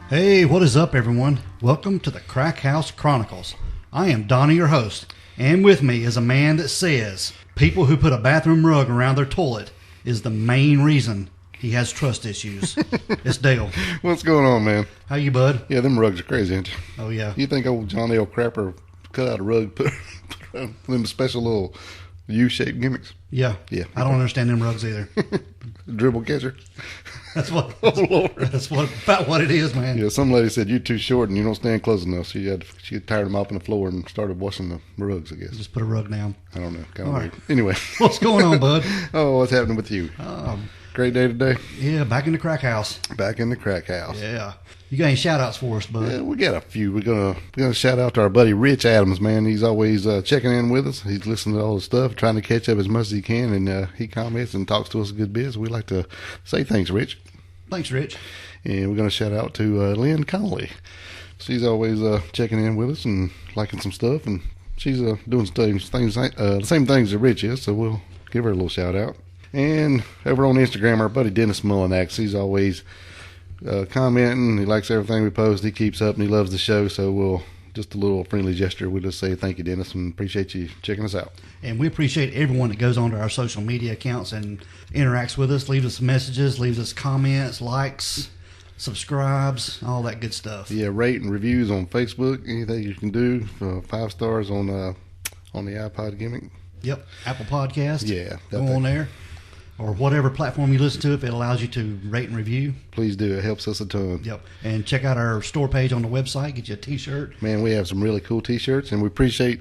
Hey, what is up, everyone? Welcome to the Crack House Chronicles. I am Donnie, your host, and with me is a man that says people who put a bathroom rug around their toilet is the main reason he has trust issues. It's Dale. What's going on, man? How you, bud? Yeah, them rugs are crazy, ain't you? Oh, yeah. You think old Johnny old Crapper cut out a rug, put them special little U-shaped gimmicks? Yeah. Yeah. I don't understand them rugs either. Dribble catcher. That's what. Oh, Lord. That's about what it is, man. Yeah, some lady said you're too short and you don't stand close enough. So she got tired of mopping the floor and started washing the rugs, I guess. Just put a rug down. I don't know. Kind All of right. weird. Anyway. What's going on, bud? Oh, what's happening with you? Great day today. Yeah, back in the Crack House. Back in the Crack House. Yeah. You got any shout-outs for us, bud? Yeah, we got a few. We're gonna shout out to our buddy Rich Adams, man. He's always checking in with us. He's listening to all the stuff, trying to catch up as much as he can, and he comments and talks to us a good bit. So we like to say thanks, Rich. Thanks, Rich. And we're gonna shout out to Lynn Connolly. She's always checking in with us and liking some stuff, and she's doing the same things that Rich is. So we'll give her a little shout out. And over on Instagram, our buddy Dennis Mullinax, he's always commenting. He likes everything we post. He keeps up and he loves the show. So we'll just a little friendly gesture. We'll just say thank you, Dennis, and appreciate you checking us out. And we appreciate everyone that goes onto our social media accounts and interacts with us, leaves us messages, leaves us comments, likes, subscribes, all that good stuff. Yeah, rate and reviews on Facebook. Anything you can do. 5 stars on the iPod gimmick. Yep, Apple Podcast. Yeah, go on there. Or whatever platform you listen to, if it allows you to rate and review. Please do. It helps us a ton. Yep. And check out our store page on the website. Get you a T-shirt. Man, we have some really cool T-shirts, and we appreciate,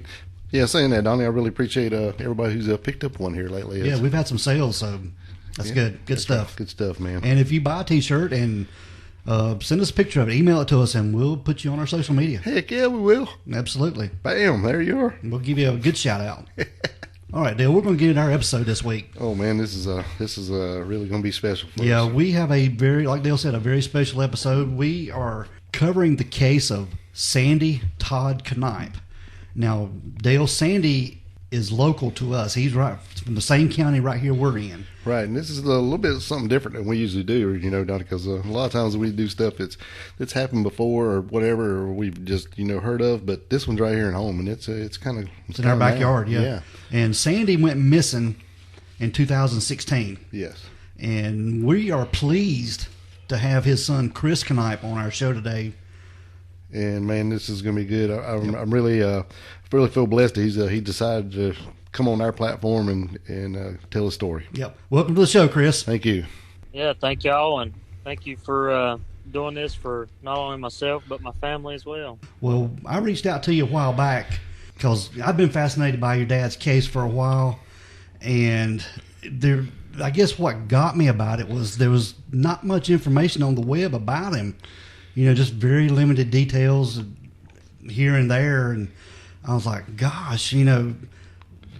saying that, Donnie, I really appreciate everybody who's picked up one here lately. Yeah, we've had some sales, so that's good. Good stuff. Right. Good stuff, man. And if you buy a T-shirt and send us a picture of it, email it to us, and we'll put you on our social media. Heck yeah, we will. Absolutely. Bam, there you are. We'll give you a good shout-out. All right, Dale, we're going to get into our episode this week. Oh, man, this is really going to be special for us. Yeah, we have like Dale said, a very special episode. We are covering the case of Sandy Todd Canipe. Now, Dale, Sandy is local to us. He's right from the same county right here we're in. Right, and this is a little bit something different than we usually do, Donnie, because a lot of times we do stuff that's happened before or whatever, or we've just, heard of, but this one's right here at home, and it's kind of... It's in our backyard, yeah. And Sandy went missing in 2016. Yes. And we are pleased to have his son, Chris Canipe, on our show today. And, man, this is going to be good. I'm really feel blessed that he decided to come on our platform and tell a story. Yep. Welcome to the show, Chris. Thank you. Yeah, thank y'all, and thank you for doing this for not only myself but my family as well. Well, I reached out to you a while back because I've been fascinated by your dad's case for a while, and I guess what got me about it was there was not much information on the web about him. Just very limited details here and there, and I was like, gosh,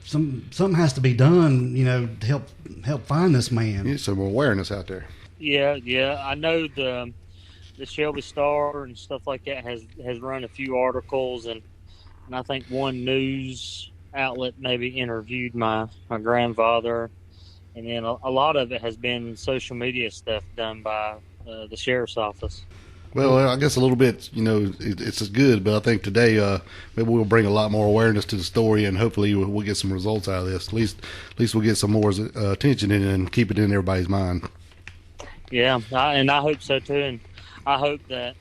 something has to be done, to help find this man. Need some awareness out there. Yeah. I know the Shelby Star and stuff like that has run a few articles, and I think one news outlet maybe interviewed my grandfather, and then a lot of it has been social media stuff done by the sheriff's office. Well, I guess a little bit, it's as good, but I think today maybe we'll bring a lot more awareness to the story, and hopefully we'll get some results out of this. At least we'll get some more attention in it and keep it in everybody's mind. Yeah, and I hope so too, and I hope that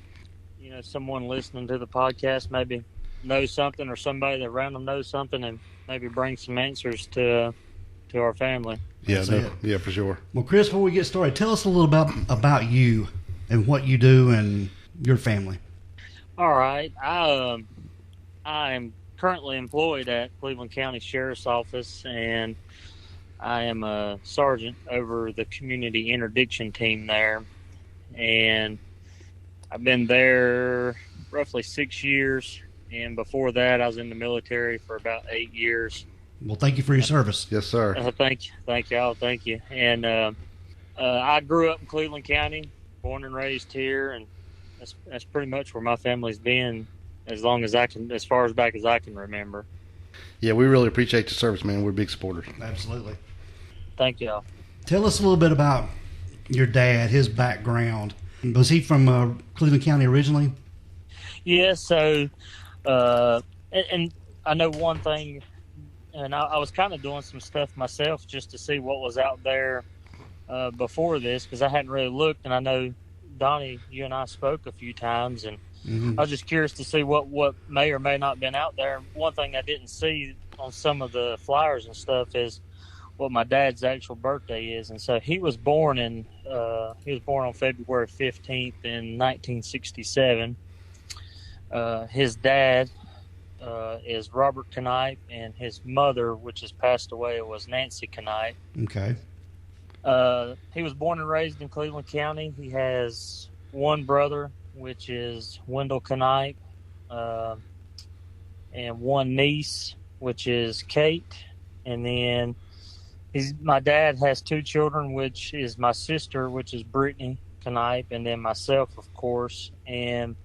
someone listening to the podcast maybe knows something, or somebody that around them knows something, and maybe bring some answers to our family. Yeah, yeah, for sure. Well, Chris, before we get started, tell us a little about you and what you do and your family. All right. I am currently employed at Cleveland County Sheriff's Office, and I am a sergeant over the community interdiction team there. And I've been there roughly 6 years, and before that I was in the military for about 8 years. Well, thank you for your service. Yes, sir. Thank y'all. Thank you. And I grew up in Cleveland County, born and raised here, and that's pretty much where my family's been as far back as I can remember. Yeah, we really appreciate your service, man. We're big supporters. Absolutely. Thank y'all. Tell us a little bit about your dad, his background, Was he from Cleveland County originally? Yeah, so, and I know one thing, and I was kind of doing some stuff myself just to see what was out there before this, because I hadn't really looked, and I know, Donnie, you and I spoke a few times, and I was just curious to see what may or may not have been out there. One thing I didn't see on some of the flyers and stuff is what my dad's actual birthday is, and so he was born on February 15th in 1967. His dad is Robert Canipe, and his mother, which has passed away, was Nancy Canipe. Okay. He was born and raised in Cleveland County. He has one brother, which is Wendell Canipe, and one niece, which is Kate. And then my dad has two children, which is my sister, which is Brittany Canipe, and then myself, of course. And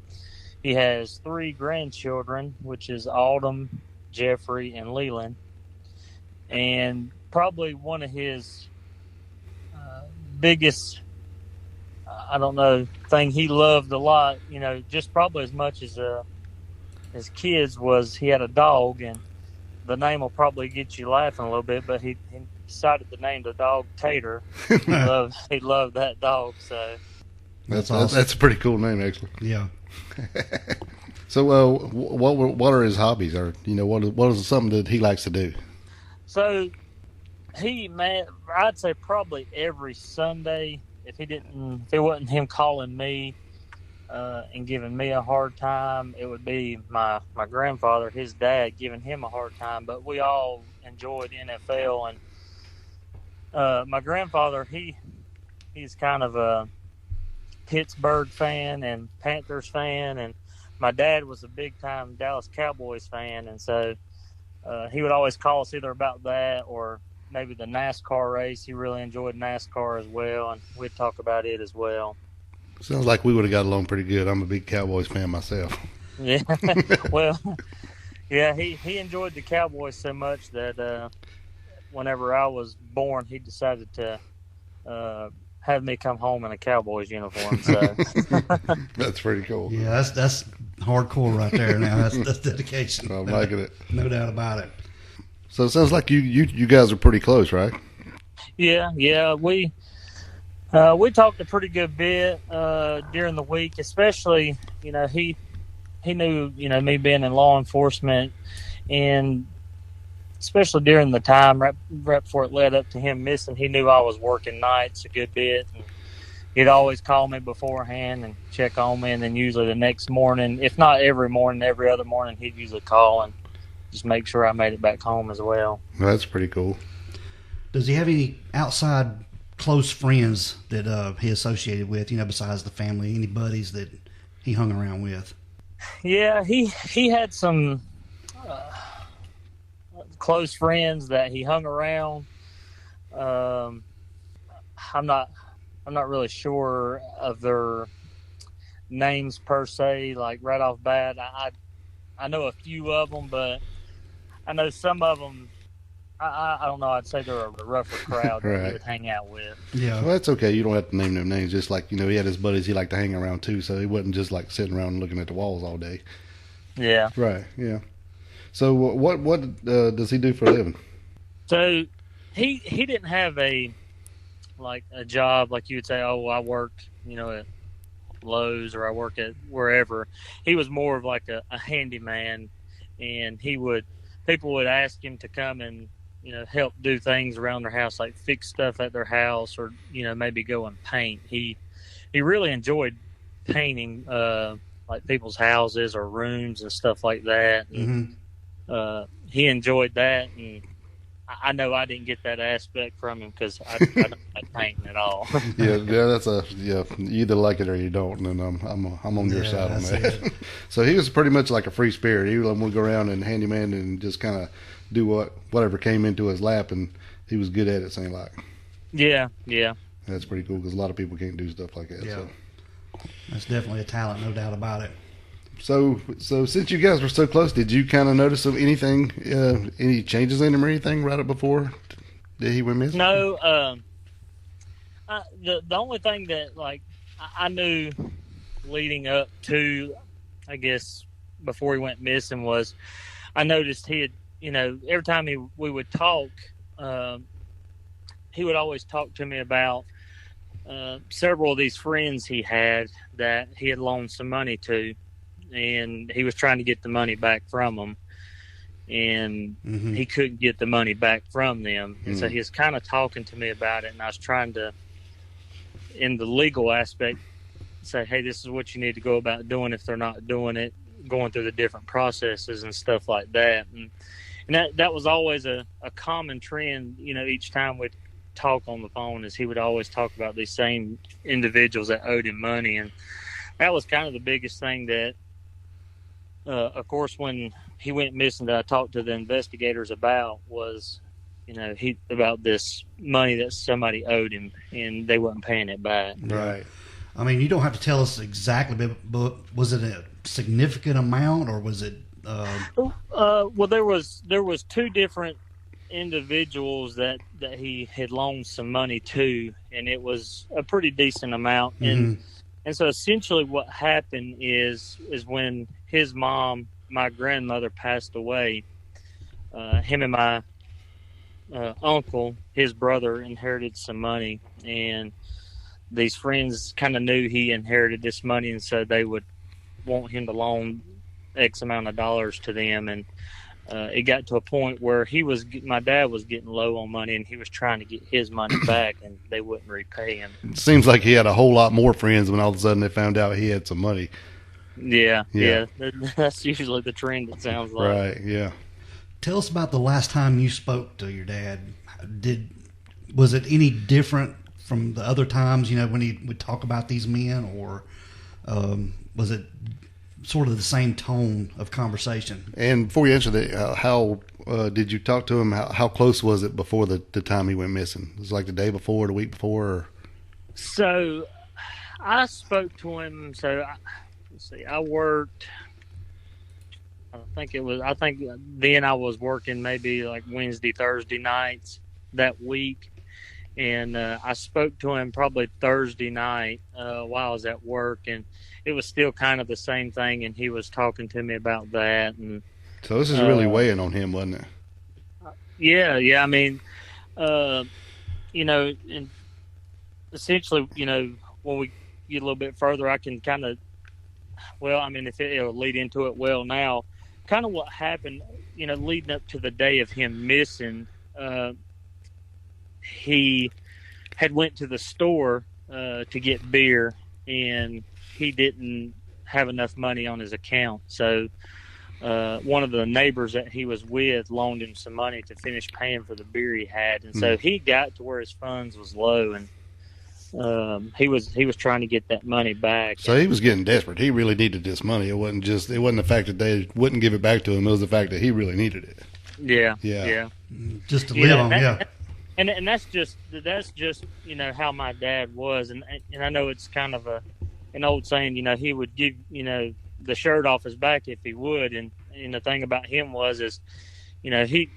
he has three grandchildren, which is Autumn, Jeffrey, and Leland. And probably one of his biggest, thing he loved a lot, just probably as much as kids, was he had a dog, and the name will probably get you laughing a little bit, but he decided to name the dog Tater. He loved that dog, so. That's awesome. That's a pretty cool name, actually. Yeah. So, what are his hobbies, or what is something that he likes to do? So, I'd say probably every Sunday, if it wasn't him calling me and giving me a hard time, it would be my grandfather, his dad, giving him a hard time. But we all enjoyed NFL, and my grandfather, he's kind of a Pittsburgh fan and Panthers fan, and my dad was a big time Dallas Cowboys fan, and so he would always call us either about that or maybe the NASCAR race. He really enjoyed NASCAR as well, and we'd talk about it as well. Sounds like we would have got along pretty good. I'm a big Cowboys fan myself. Yeah, well, yeah, he enjoyed the Cowboys so much that whenever I was born, he decided to have me come home in a Cowboys uniform. So that's pretty cool. Yeah, that's hardcore right there. Now that's dedication. I'm liking it. No doubt about it. So it sounds like you guys are pretty close, right? Yeah. We talked a pretty good bit during the week, especially he knew me being in law enforcement, and especially during the time right before it led up to him missing, he knew I was working nights a good bit. And he'd always call me beforehand and check on me, and then usually the next morning, if not every morning, every other morning, he'd usually call and just make sure I made it back home as well. That's pretty cool. Does he have any outside close friends that he associated with, besides the family, any buddies that he hung around with? Yeah, he had some close friends that he hung around. I'm not really sure of their names per se, like right off bat. I know a few of them, but I know some of them, I don't know, I'd say they're a rougher crowd Right. that he would hang out with. Yeah. Well, that's okay. You don't have to name them names. Just like, he had his buddies he liked to hang around too, so he wasn't just like sitting around looking at the walls all day. Yeah. Right, yeah. So what does he do for a living? So he didn't have a job like you would say, oh, I work, at Lowe's or I work at wherever. He was more of like a handyman, and people would ask him to come and, help do things around their house, like fix stuff at their house, or, maybe go and paint. He really enjoyed painting, like people's houses or rooms and stuff like that. And, he enjoyed that, and I know I didn't get that aspect from him because I don't like painting at all. yeah, that's you either like it or you don't, and I'm on your side on that. So he was pretty much like a free spirit. He would go around and handyman and just kind of do whatever came into his lap, and he was good at it. Saying like, yeah, that's pretty cool because a lot of people can't do stuff like that. Yeah. So. That's definitely a talent, no doubt about it. So since you guys were so close, did you kind of notice anything, any changes in him or anything right up before that he went missing? No. The only thing that I knew leading up to, I guess, before he went missing was, I noticed he had, every time we would talk, he would always talk to me about several of these friends he had that he had loaned some money to, and he was trying to get the money back from them, and he couldn't get the money back from them. And so he was kind of talking to me about it, and I was trying to, in the legal aspect, say, hey, this is what you need to go about doing if they're not doing it, going through the different processes and stuff like that. And that was always a common trend, each time we'd talk on the phone, is he would always talk about these same individuals that owed him money. And that was kind of the biggest thing that, of course, when he went missing, that I talked to the investigators about was, about this money that somebody owed him and they wasn't paying it back. Right. I mean, you don't have to tell us exactly, but was it a significant amount, or was it? Well, there was two different individuals that he had loaned some money to, and it was a pretty decent amount. And so essentially, what happened is when his mom, my grandmother, passed away, him and my uncle, his brother, inherited some money, and these friends kind of knew he inherited this money, and so they would want him to loan X amount of dollars to them. And it got to a point where my dad was getting low on money, and he was trying to get his money back, and they wouldn't repay him. It seems like he had a whole lot more friends when all of a sudden they found out he had some money. Yeah. That's usually the trend, it sounds like. Right, yeah. Tell us about the last time you spoke to your dad. Was it any different from the other times, when he would talk about these men, or was it sort of the same tone of conversation? And before you answer that, how did you talk to him? How close was it before the time he went missing? Was it like the day before, the week before? Or? So I spoke to him. So let's see, I worked. I think then I was working maybe like Wednesday, Thursday nights that week. And I spoke to him probably Thursday night while I was at work, and it was still kind of the same thing, and he was talking to me about that. And so this is really weighing on him, wasn't it? Yeah. I mean, and essentially, when we get a little bit further, I can kind of, if it'll lead into it well now, kind of what happened, leading up to the day of him missing. He had went to the store to get beer, and he didn't have enough money on his account. So one of the neighbors that he was with loaned him some money to finish paying for the beer he had. And so he got to where his funds was low, and he was trying to get that money back. So he was getting desperate. He really needed this money. It wasn't the fact that they wouldn't give it back to him. It was the fact that he really needed it. Yeah. Just to live on, And that's just how my dad was, and I know it's kind of an old saying, he would give the shirt off his back if he would, and the thing about him is it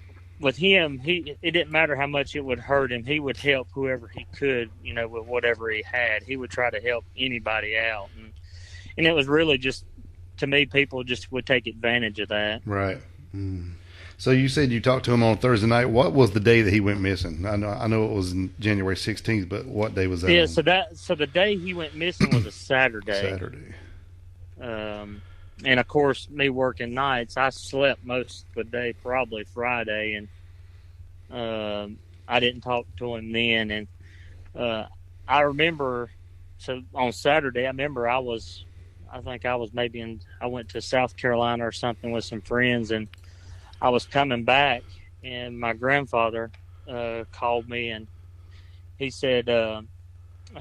didn't matter how much it would hurt him, he would help whoever he could, with whatever he had. He would try to help anybody out, and it was really just, to me, people just would take advantage of that. Right. So you said you talked to him on Thursday night. What was the day that he went missing? I know it was January 16th, but what day was that? Yeah, so the day he went missing was a Saturday. And of course, me working nights, I slept most of the day, probably Friday, and I didn't talk to him then. And I remember, so on Saturday, I went to South Carolina or something with some friends, and I was coming back, and my grandfather called me, and he said, have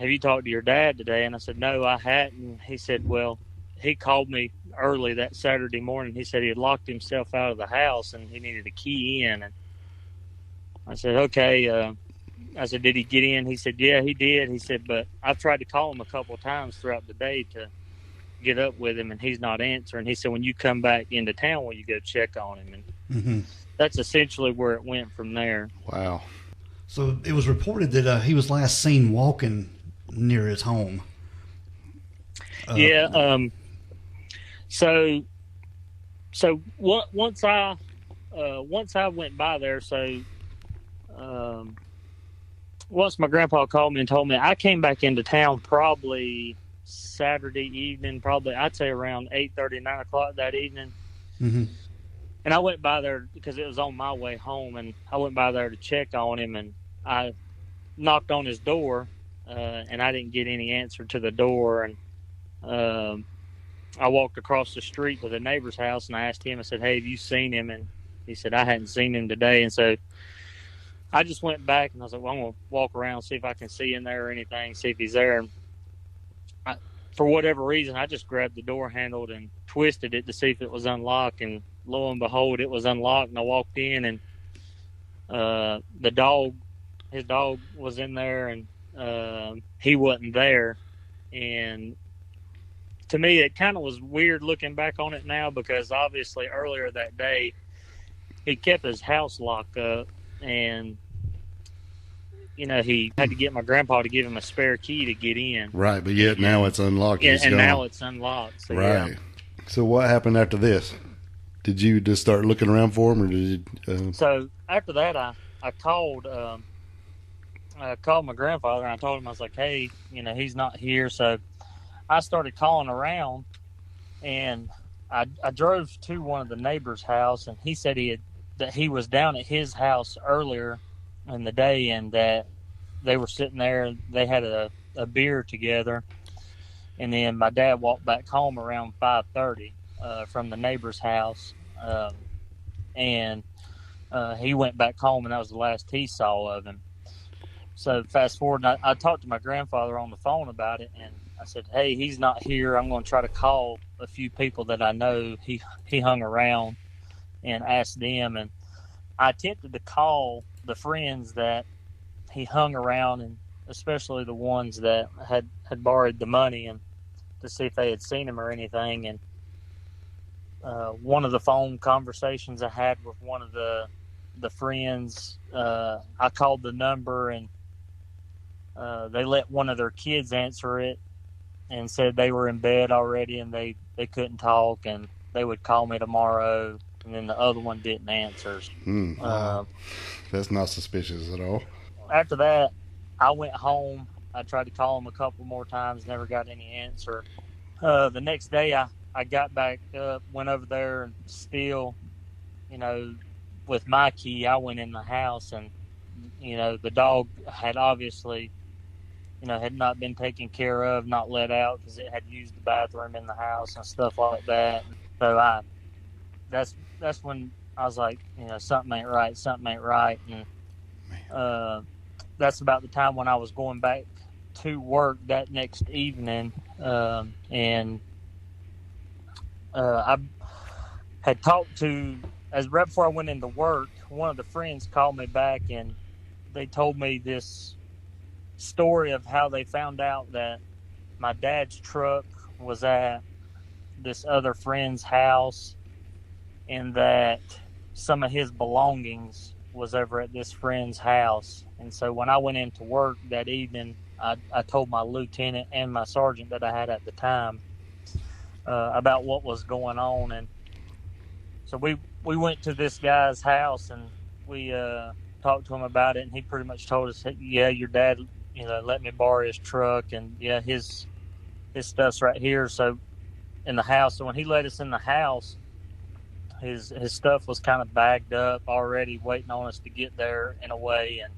you talked to your dad today? And I said, no, I hadn't. He said, well, he called me early that Saturday morning. He said he had locked himself out of the house, and he needed a key in. And I said, okay. I said, did he get in? He said, yeah, he did. He said, but I've tried to call him a couple of times throughout the day to get up with him, and he's not answering. He said, when you come back into town, will you go check on him? And that's essentially where it went from there. Wow. So it was reported that he was last seen walking near his home. Yeah. So once I went by there, once my grandpa called me and told me, I came back into town probably Saturday evening, probably I'd say around 8:30, 9 o'clock that evening. Mm-hmm. And I went by there because it was on my way home, and I went by there to check on him, and I knocked on his door, and I didn't get any answer to the door. And I walked across the street to the neighbor's house, and I asked him, I said, "Hey, have you seen him?" And he said, "I hadn't seen him today." And so I just went back, and I was like, well, I'm going to walk around, see if I can see in there or anything, see if he's there. And for whatever reason, I just grabbed the door handle and twisted it to see if it was unlocked, and lo and behold, it was unlocked. And I walked in, and his dog was in there, and he wasn't there. And to me, it kind of was weird looking back on it now, because obviously earlier that day, he kept his house locked up, and he had to get my grandpa to give him a spare key to get in. Right, but yet now it's unlocked. Yeah, and now it's unlocked. So, right. Yeah. So what happened after this? Did you just start looking around for him, or did you? So after that, I called my grandfather, and I told him, I was like, "Hey, he's not here." So I started calling around, and I drove to one of the neighbors' house, and he said that he was down at his house earlier in the day, and that they were sitting there, they had a beer together, and then my dad walked back home around 5:30 from the neighbor's house, and he went back home, and that was the last he saw of him. So fast forward, and I talked to my grandfather on the phone about it, and I said, "Hey, he's not here. I'm going to try to call a few people that I know." He hung around and asked them, and I attempted to call the friends that he hung around, and especially the ones that had borrowed the money, and to see if they had seen him or anything. And one of the phone conversations I had with one of the friends, I called the number, and they let one of their kids answer it and said they were in bed already and they couldn't talk, and they would call me tomorrow. And then the other one didn't answer. That's not suspicious at all. After that, I went home. I tried to call him a couple more times, never got any answer. The next day, I got back up, went over there, and still, with my key, I went in the house, and, the dog had obviously, had not been taken care of, not let out because it had used the bathroom in the house and stuff like that. So that's when I was like, something ain't right. And that's about the time when I was going back to work that next evening. And I had talked to, right before I went into work, one of the friends called me back, and they told me this story of how they found out that my dad's truck was at this other friend's house, and that some of his belongings was over at this friend's house. And so when I went into work that evening, I told my lieutenant and my sergeant that I had at the time about what was going on. And so we went to this guy's house, and we talked to him about it, and he pretty much told us, "Yeah, your dad, let me borrow his truck, and yeah, his stuff's right here." So in the house, so when he let us in the house, his stuff was kind of bagged up already, waiting on us to get there in a way. And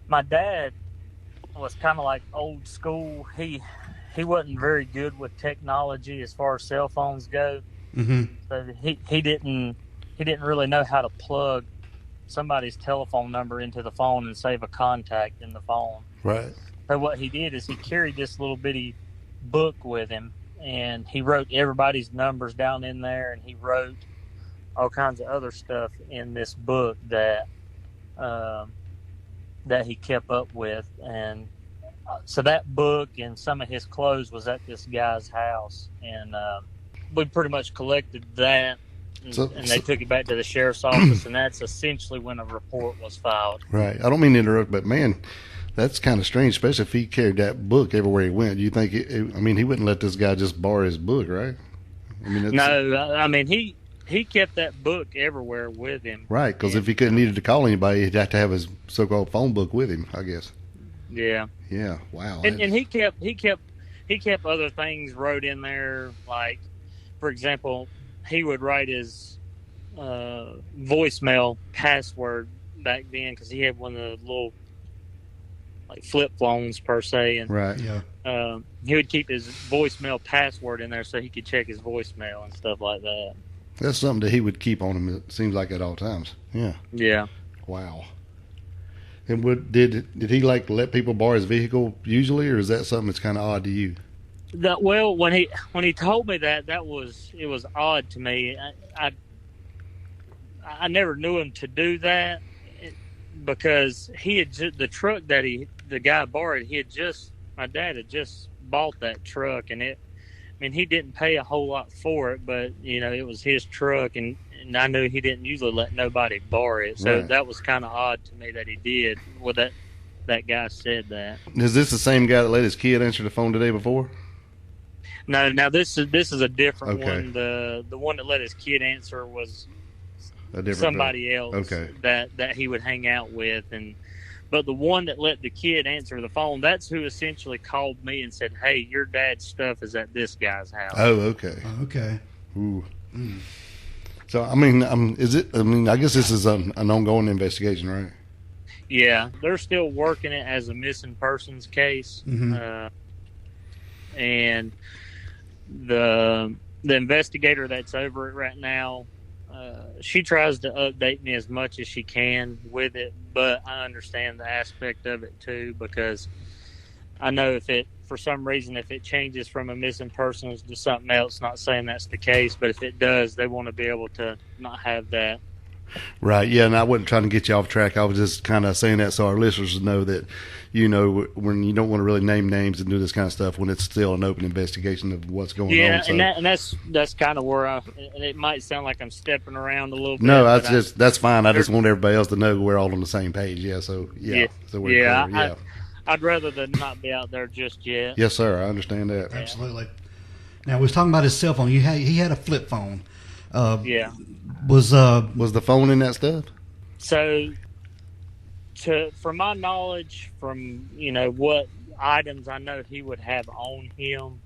my dad was kind of like old school. He wasn't very good with technology as far as cell phones go. Mm-hmm. So he didn't really know how to plug somebody's telephone number into the phone and save a contact in the phone. Right. So what he did is he carried this little bitty book with him, and he wrote everybody's numbers down in there, and he wrote all kinds of other stuff in this book that he kept up with. And so that book and some of his clothes was at this guy's house, and we pretty much collected that, and they took it back to the sheriff's office, and that's essentially when a report was filed. Right. I don't mean to interrupt, but man, That's kind of strange, especially if he carried that book everywhere he went. You think? I mean, he wouldn't let this guy just borrow his book, right? I mean, No, I mean he kept that book everywhere with him. Right, because if he couldn't needed to call anybody, he'd have to have his so-called phone book with him, I guess. Yeah. Yeah. Wow. And he kept other things wrote in there, like, for example, he would write his voicemail password back then because he had one of the little like flip phones per se, and right. Yeah. He would keep his voicemail password in there so he could check his voicemail and stuff like that. That's something that he would keep on him. It seems like at all times. Yeah. Yeah. Wow. And did he like let people borrow his vehicle usually, or is that something that's kind of odd to you? Well, when he told me that it was odd to me. I never knew him to do that because he had the truck that the guy borrowed. My dad had just bought that truck, and he didn't pay a whole lot for it, but it was his truck, and I knew he didn't usually let nobody borrow it, so that was kind of odd to me that he did. Well, that guy said that. Is this the same guy that let his kid answer the phone the day before? No, now this is a different Okay. one. The one that let his kid answer was A different somebody else Okay. that he would hang out with, but the one that let the kid answer the phone, that's who essentially called me and said, "Hey, your dad's stuff is at this guy's house." Oh, okay. Okay. Ooh. So, I guess this is an ongoing investigation, right? Yeah, they're still working it as a missing persons case. Mm-hmm. And the investigator that's over it right now, she tries to update me as much as she can with it, but I understand the aspect of it too, because I know for some reason, if it changes from a missing persons to something else, not saying that's the case, but if it does, they want to be able to not have that. Right, yeah, and I wasn't trying to get you off track. I was just kind of saying that so our listeners know that, when you don't want to really name names and do this kind of stuff when it's still an open investigation of what's going on. Yeah, So. and that's kind of where and it might sound like I'm stepping around a little bit. No, that's fine. I just want everybody else to know we're all on the same page. Yeah, so yeah. So we're clear. Yeah. I'd rather than not be out there just yet. Yes, sir. I understand that. Absolutely. Now, we was talking about his cell phone. He had a flip phone. Yeah. Was the phone in that stuff? So, from my knowledge, from what items I know he would have on him,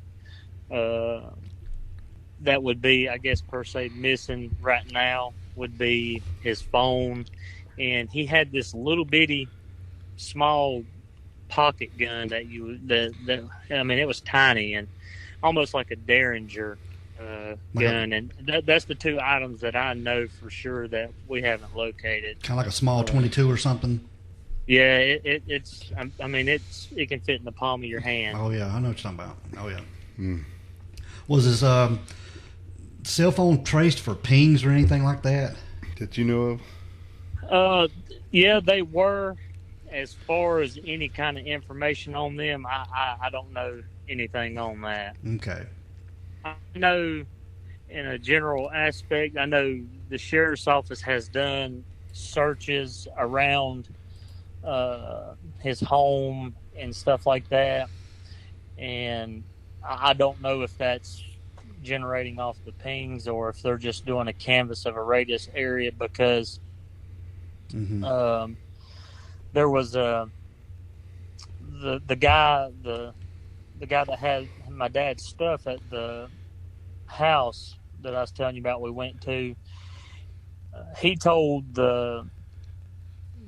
that would be, I guess, per se missing right now would be his phone, and he had this little bitty, small pocket gun that it was tiny and almost like a Derringer gun, and that's the two items that I know for sure that we haven't located. Kind of like a small 22 or something. Yeah, it can fit in the palm of your hand. Oh yeah, I know what you're talking about. Oh yeah. Was his cell phone traced for pings or anything like that that you know of? Yeah, they were. As far as any kind of information on them, I don't know anything on that. Okay. I know in a general aspect, I know the sheriff's office has done searches around his home and stuff like that, and I don't know if that's generating off the pings or if they're just doing a canvas of a radius area, because there was the guy that had my dad's stuff at the house that I was telling you about we went to. He told the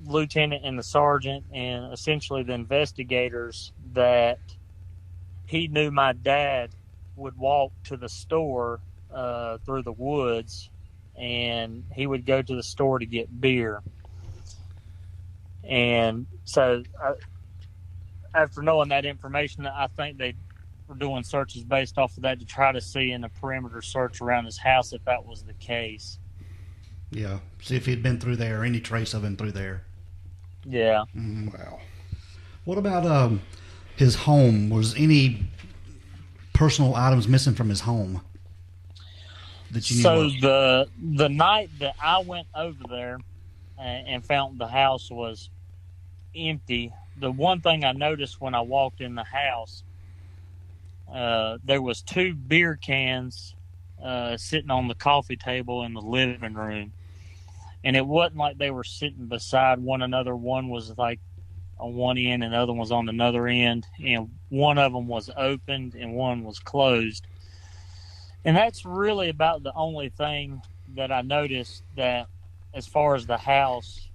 lieutenant and the sergeant and essentially the investigators that he knew my dad would walk to the store through the woods, and he would go to the store to get beer. And so after knowing that information, I think they were doing searches based off of that to try to see in a perimeter search around his house if that was the case. Yeah, see if he'd been through there, any trace of him through there. Yeah. Wow. What about his home? Was any personal items missing from his home that you knew of? The night that I went over there and found the house was empty. The one thing I noticed when I walked in the house, there was 2 beer cans sitting on the coffee table in the living room. And it wasn't like they were sitting beside one another. One was like on one end and the other one was on another end. And one of them was opened and one was closed. And that's really about the only thing that I noticed, that as far as the house,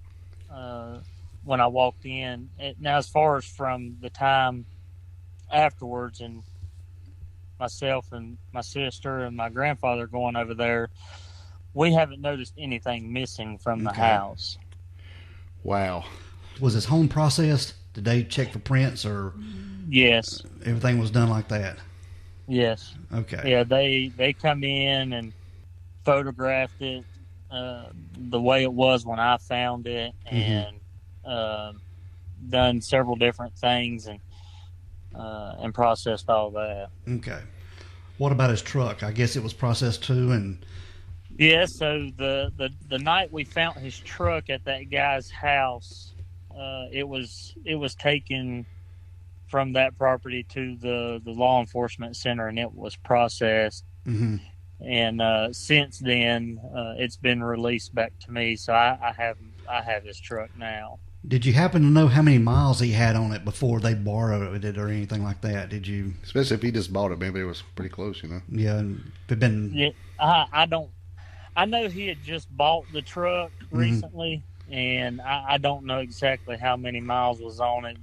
when I walked in. Now, as far as from the time afterwards, and myself and my sister and my grandfather going over there, we haven't noticed anything missing from the house. Wow. Was his home processed? Did they check for prints, or Yes. everything was done like that? Yes. Okay. Yeah, they come in and photographed it the way it was when I found it, and done several different things and processed all that. Okay. What about his truck? I guess it was processed too, and yeah. So the night we found his truck at that guy's house, it was taken from that property to the law enforcement center, and it was processed. Mm-hmm. And since then, it's been released back to me. So I have his truck now. Did you happen to know how many miles he had on it before they borrowed it or anything like that? Did you? Especially if he just bought it, maybe it was pretty close, you know. Yeah, it been. Yeah, I don't. I know he had just bought the truck recently, and I don't know exactly how many miles was on it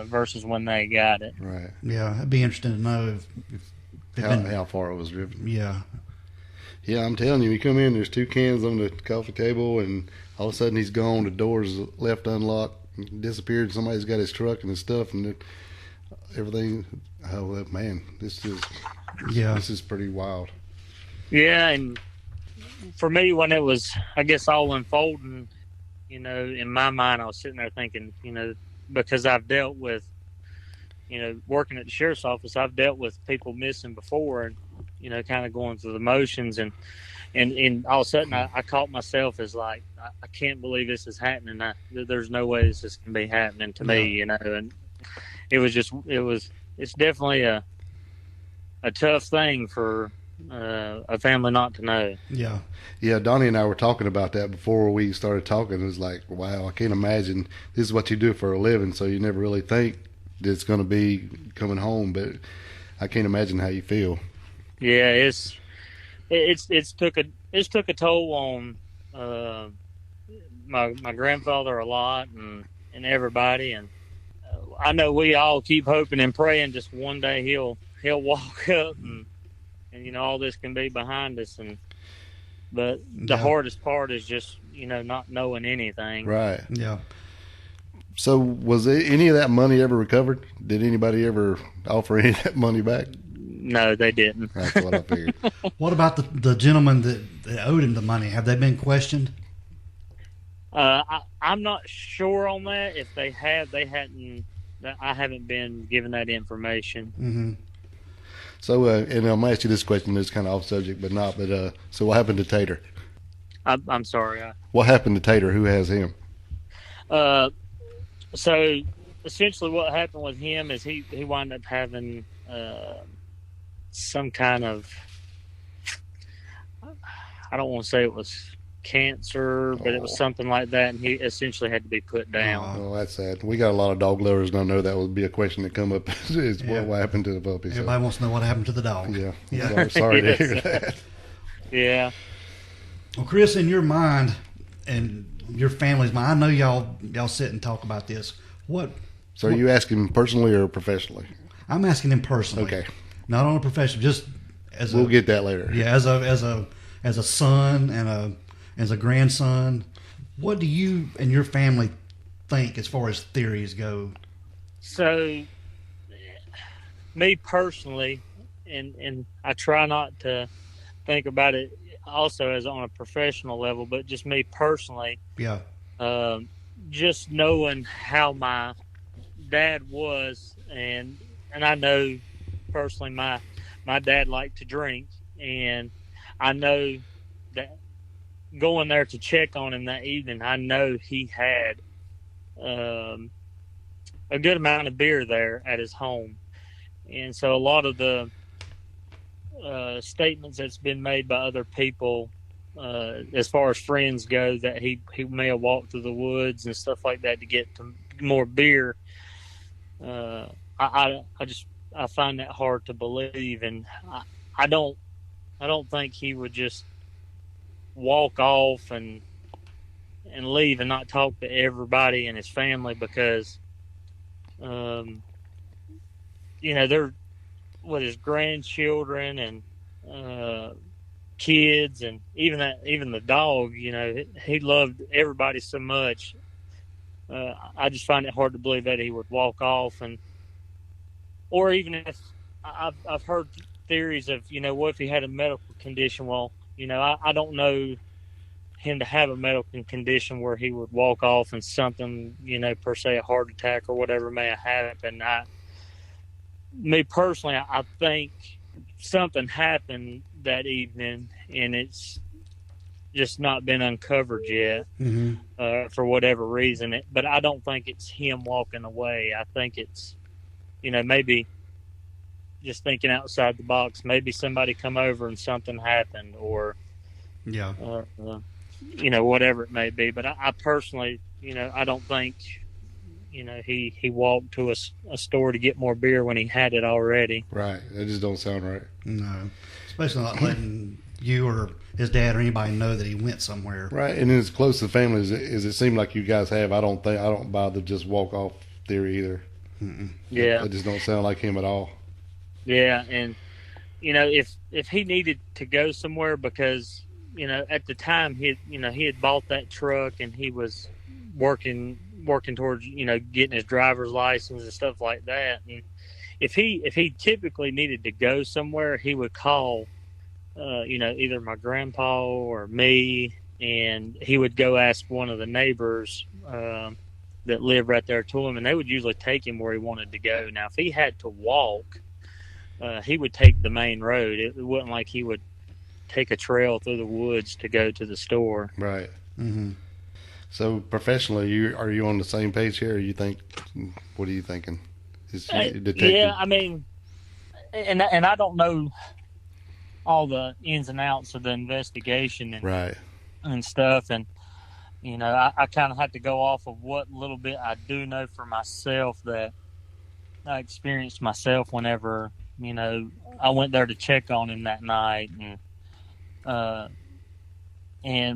versus when they got it. Right. Yeah, it'd be interesting to know if how far it was driven. Yeah. Yeah, I'm telling you, you come in, there's 2 cans on the coffee table, and all of a sudden he's gone. The door's left unlocked, disappeared. Somebody's got his truck and his stuff, and everything. Oh man, this is pretty wild. Yeah, and for me, when it was, I guess, all unfolding, you know, in my mind, I was sitting there thinking, you know, because I've dealt with, you know, working at the sheriff's office, I've dealt with people missing before, and, you know, kind of going through the motions, and all of a sudden I caught myself as like, I can't believe this is happening. There's no way this is going to be happening to me, you know, and it's definitely a tough thing for a family not to know. Yeah. Yeah, Donnie and I were talking about that before we started talking. It was like, wow, I can't imagine this is what you do for a living, so you never really think that it's going to be coming home, but I can't imagine how you feel. Yeah, it's took a toll on my grandfather a lot, and everybody, and I know we all keep hoping and praying just one day he'll walk up and you know, all this can be behind us, but the hardest part is just, you know, not knowing anything. Right. Yeah. So was any of that money ever recovered? Did anybody ever offer any of that money back? No, they didn't. That's what I figured. What about the gentleman that owed him the money? Have they been questioned? I'm not sure on that. If they have, they hadn't. I haven't been given that information. Mm-hmm. So, and I'm gonna ask you this question. It's kind of off subject, but not. But so, what happened to Tater? I'm sorry. What happened to Tater? Who has him? So essentially, what happened with him is he wound up having some kind of, I don't want to say it was cancer, but it was something like that, and he essentially had to be put down. Oh, that's sad. We got a lot of dog lovers, and I know that would be a question that come up. Is what happened to the puppy? Everybody wants to know what happened to the dog. Yeah. Yeah. Sorry to hear that. Yeah. Well, Chris, in your mind and your family's mind, I know y'all sit and talk about this. So, are you asking personally or professionally? I'm asking him personally. Okay. Not on a professional, just as we'll get that later. Yeah, as a son and as a grandson, what do you and your family think as far as theories go? So, me personally, and I try not to think about it also as on a professional level, but just me personally. Yeah. Just knowing how my dad was, and I know personally my dad liked to drink, and I know that going there to check on him that evening, I know he had a good amount of beer there at his home. And so a lot of the statements that's been made by other people, as far as friends go, that he may have walked through the woods and stuff like that to get to more beer. I find that hard to believe, and I don't think he would just walk off and leave and not talk to everybody in his family, because they're with his grandchildren and kids, and even the dog. He loved everybody so much. I just find it hard to believe that he would walk off, or even if I've heard theories of, what if he had a medical condition? Well, I don't know him to have a medical condition where he would walk off and something, per se, a heart attack or whatever may have happened. Me personally, I think something happened that evening, and it's just not been uncovered yet, for whatever reason. But I don't think it's him walking away. I think it's, maybe just thinking outside the box. Maybe somebody come over and something happened, or whatever it may be. But I personally, I don't think, he walked to a store to get more beer when he had it already. Right. That just don't sound right. No. Especially not letting you or his dad or anybody know that he went somewhere. Right. And as close to the family as it seemed like you guys have, I don't buy the just walk off theory either. Mm-mm. Yeah. It just don't sound like him at all. Yeah. And, if he needed to go somewhere, because, at the time he had bought that truck and he was working towards, getting his driver's license and stuff like that. And if he typically needed to go somewhere, he would call, either my grandpa or me, and he would go ask one of the neighbors that lived right there to him, and they would usually take him where he wanted to go. Now, if he had to walk, he would take the main road. It wasn't like he would take a trail through the woods to go to the store. Right. Mm-hmm. So professionally, are you on the same page here? Or what are you thinking? Yeah, I mean, and I don't know all the ins and outs of the investigation and stuff, and I kind of have to go off of what little bit I do know for myself that I experienced myself whenever I went there to check on him that night, and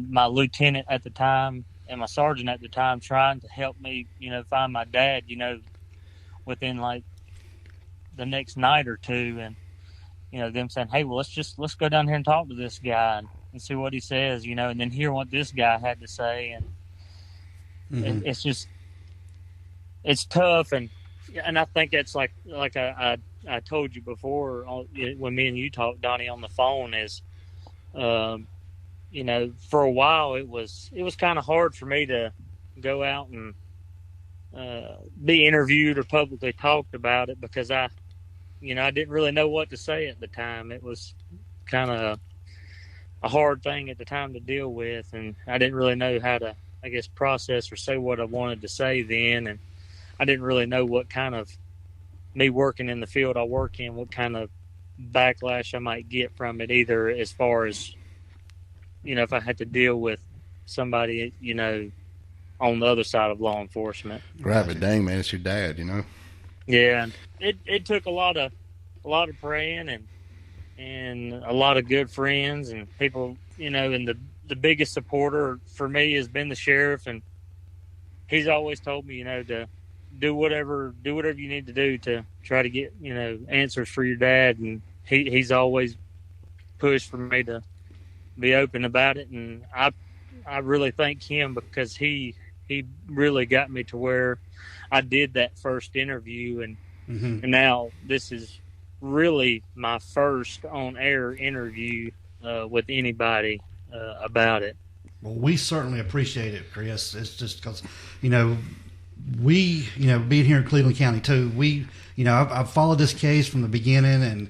my lieutenant at the time and my sergeant at the time trying to help me, find my dad, within like the next night or two, and them saying, hey, well, let's go down here and talk to this guy and see what he says, and then hear what this guy had to say, and it's tough, and I think that's like I told you before when me and you talked, Donnie, on the phone, is for a while it was kind of hard for me to go out and be interviewed or publicly talked about it, because I didn't really know what to say at the time. It was kind of a hard thing at the time to deal with, and I didn't really know how to, I guess, process or say what I wanted to say then, and I didn't really know what kind of, me working in the field I work in, what kind of backlash I might get from it, either as far as, if I had to deal with somebody, on the other side of law enforcement. Right, but dang, man, it's your dad, Yeah, it took a lot of praying and a lot of good friends and people, and the biggest supporter for me has been the sheriff, and he's always told me, to do whatever you need to do to try to get, answers for your dad, and he's always pushed for me to be open about it, and I really thank him, because he really got me to where I did that first interview, and now this is really my first on-air interview with anybody about it. Well, we certainly appreciate it, Chris. It's just because, we, being here in Cleveland County too, I've followed this case from the beginning, and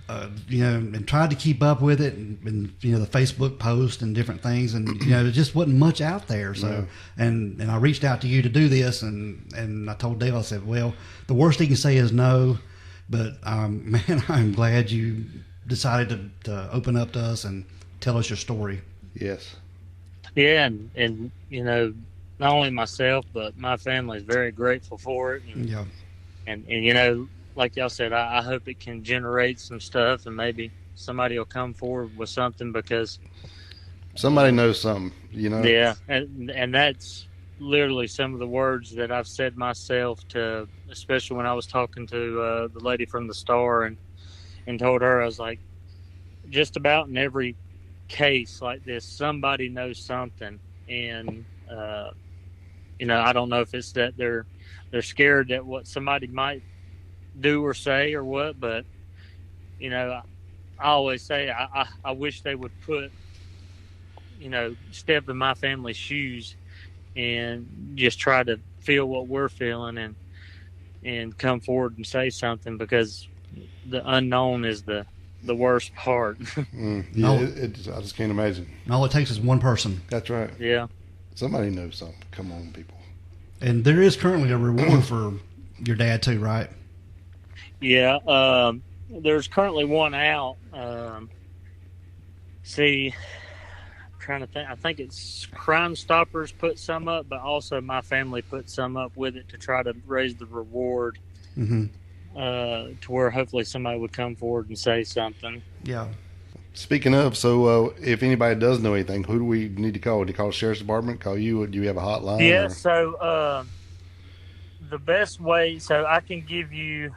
and tried to keep up with it, and the Facebook post and different things, and there just wasn't much out there. So, and I reached out to you to do this, and I told Dale, I said, well, the worst he can say is no, but man, I'm glad you decided to open up to us and tell us your story. Yes. Yeah, and not only myself, but my family is very grateful for it. And like y'all said, I hope it can generate some stuff, and maybe somebody will come forward with something, because somebody knows something, Yeah, and that's literally some of the words that I've said myself to, especially when I was talking to the lady from the Star, and told her, I was like, just about in every case like this, somebody knows something, and I don't know if it's that they're scared that what somebody might do or say or what, but I always say I wish they would put step in my family's shoes and just try to feel what we're feeling, and come forward and say something, because the unknown is the worst part. I just can't imagine. All it takes is one person. That's right. Yeah. Somebody knows something. Come on, people. And there is currently a reward for your dad too, right? Yeah. There's currently one out. I'm trying to think. I think it's Crime Stoppers put some up, but also my family put some up with it to try to raise the reward. Mm-hmm. To where hopefully somebody would come forward and say something. Yeah. Speaking of, so if anybody does know anything, who do we need to call? Do you call the Sheriff's Department? Call you? Or do you have a hotline? Yeah, so the best way, so I can give you,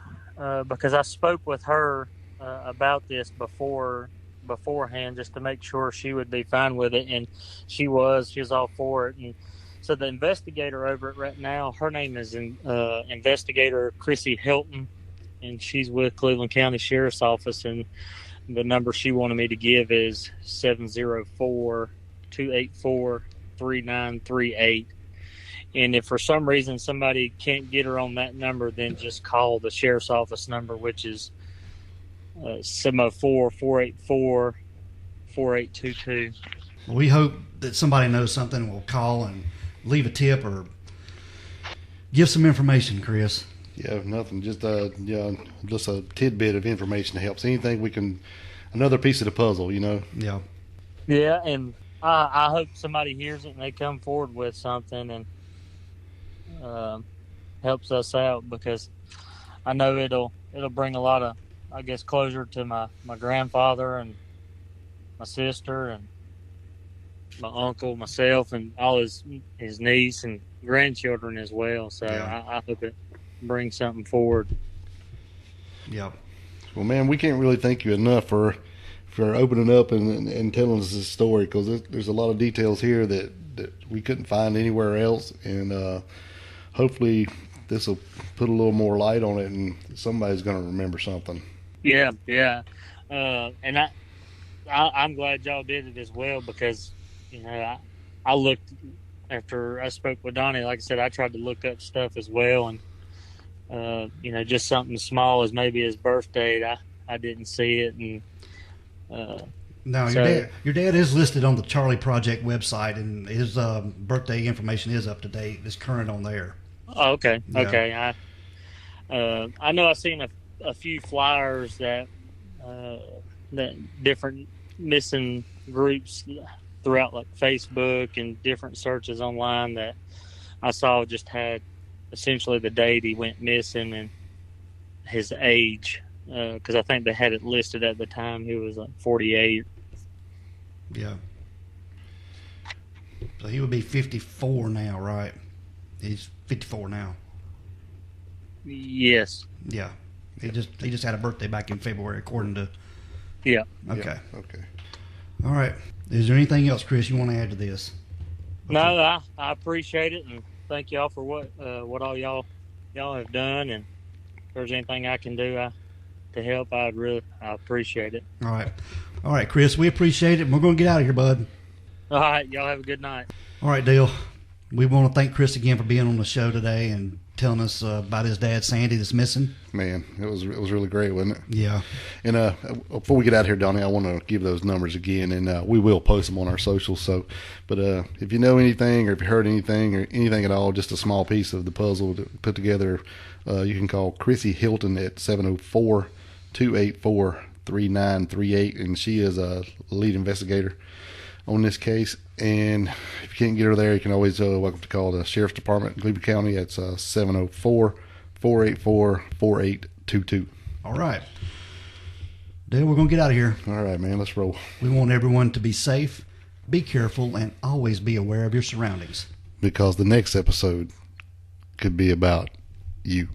because I spoke with her about this beforehand, just to make sure she would be fine with it, and she was all for it. And so the investigator over it right now, her name is Investigator Chrissy Hilton, and she's with Cleveland County Sheriff's Office, and the number she wanted me to give is 704-284-3938. And if for some reason somebody can't get her on that number, then just call the Sheriff's Office number, which is 704-484-4822. We hope that somebody knows something and will call and leave a tip or give some information, Chris. Yeah, nothing. Just a tidbit of information to help. Anything we can, another piece of the puzzle, Yeah. Yeah, and I hope somebody hears it and they come forward with something and helps us out, because I know it'll bring a lot of, I guess, closure to my grandfather and my sister and my uncle, myself, and all his niece and grandchildren as well. So yeah. I hope it brings something forward. Yeah. Well, man, we can't really thank you enough for opening up and telling us this story, because there's a lot of details here that we couldn't find anywhere else, and hopefully this will put a little more light on it, and somebody's going to remember something. Yeah. And I'm glad y'all did it as well, because I looked after I spoke with Donnie. Like I said, I tried to look up stuff as well, and just something small as maybe his birth date. I didn't see it, and no, your dad is listed on the Charlie Project website, and his birthday information is up to date. It's current on there. Oh, okay. Yeah. Okay. I know I've seen a few flyers that different missing groups throughout, like Facebook and different searches online, that I saw just had essentially the date he went missing and his age, because I think they had it listed at the time he was like 48. Yeah. So he would be 54 now, right? He's 54 now. Yes. Yeah. He just had a birthday back in February, according to. Yeah. Okay. Yeah. Okay. All right. Is there anything else, Chris, you want to add to this? No, I appreciate it, and thank y'all for what all y'all have done. And if there's anything I can do to help, I appreciate it. All right, Chris, we appreciate it. We're going to get out of here, bud. All right, y'all have a good night. All right, Dale. We want to thank Chris again for being on the show today and telling us about his dad, Sandy, that's missing. Man, it was really great, wasn't it? Yeah. And before we get out of here, Donnie, I want to give those numbers again, and we will post them on our socials. So, but if you know anything, or if you heard anything, or anything at all, just a small piece of the puzzle to put together, you can call Chrissy Hilton at 704-284-3938, and she is a lead investigator on this case. And if you can't get her there, you can always welcome to call the Sheriff's Department in Cleveland County. It's 704-484-4822. All right. Dale, we're going to get out of here. All right, man, let's roll. We want everyone to be safe, be careful, and always be aware of your surroundings. Because the next episode could be about you.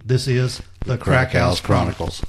This is the Crack House Chronicles.